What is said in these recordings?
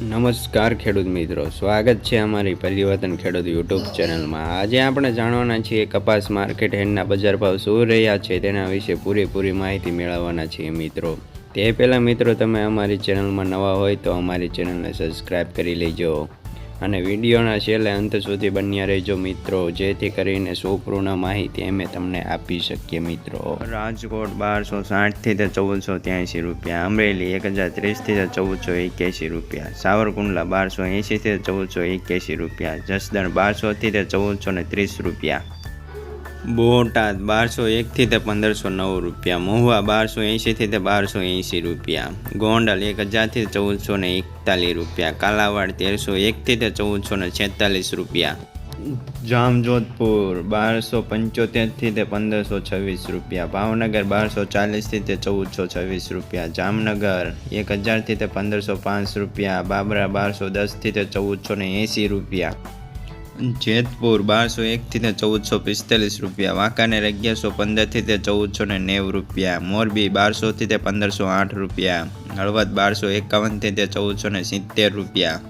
નમસ્કાર ખેડૂત મિત્રો, સ્વાગત છે અમારી પરિવર્તન ખેડૂત યુટ્યુબ ચેનલમાં। આજે આપણે જાણવાના છીએ કપાસ માર્કેટ યાર્ડના બજાર ભાવ શું રહ્યા છે તેના વિશે પૂરેપૂરી માહિતી મેળવવાના છીએ મિત્રો। તે પહેલાં મિત્રો, તમે અમારી ચેનલમાં નવા હોય તો અમારી ચેનલને સબસ્ક્રાઈબ કરી લેજો અને વિડીયોના છેલ્લે અંત સુધી બન્યા રહેજો મિત્રો, જેથી કરીને સંપૂર્ણ માહિતી અમે તમને આપી શકીએ મિત્રો। રાજકોટ 1260 થી 1483 રૂપિયા, અમરેલી 1030 થી 1481 રૂપિયા, સાવરકુંડલા 1280 થી 1481 રૂપિયા, જસદણ 1200 થી 1430 રૂપિયા, બોટાદ 1201 થી 1509 રૂપિયા, મહુવા 1280 થી 1280 રૂપિયા, ગોંડલ 1000 થી 1441 રૂપિયા, કાલાવાડ 1301 થી 1446 રૂપિયા, જામજોધપુર 1275 થી 1526 રૂપિયા, ભાવનગર 1240 થી 1426 રૂપિયા, જામનગર 1000 થી 1505 રૂપિયા, બાબરા 1210 થી 1480 રૂપિયા, જેતપુર 1201 થી 1445 રૂપિયા, વાંકાનેર 1115 થી 1490 રૂપિયા, મોરબી 1200 થી 1508 રૂપિયા, હળવદ 1251 થી 1470 રૂપિયા,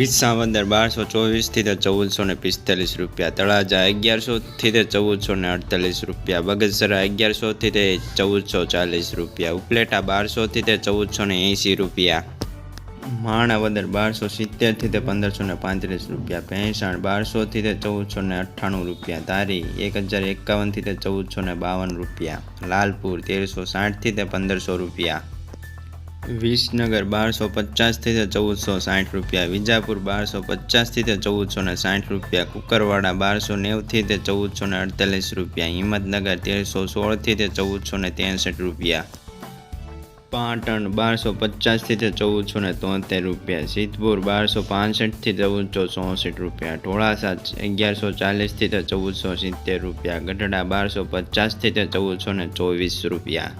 વિસાવદર 1224 થી 1445 રૂપિયા, તળાજા 1100 થી 1448 રૂપિયા, બગસરા 1100 થી 1440 રૂપિયા, ઉપલેટા 1200 થી 1480 રૂપિયા, માણાવદર 1270 થી 1535 રૂપિયા, ભેંસાણ 1200 થી 1498 રૂપિયા, ધારી 1051 થી 1452 રૂપિયા, લાલપુર 1360 થી 1500 રૂપિયા, વિસનગર 1250 થી 1460 રૂપિયા, વિજાપુર 1250 થી 1460 રૂપિયા, કુકરવાડા 1290 થી 1448 રૂપિયા, હિંમતનગર 1316 થી 1463 રૂપિયા, પાટણ 1250 થી 1473 રૂપિયા, સિદ્ધપુર 1265 થી 1464 રૂપિયા, ઢોળાસા 1140 થી 1470 રૂપિયા, ગઢડા 1250 થી 1424 રૂપિયા।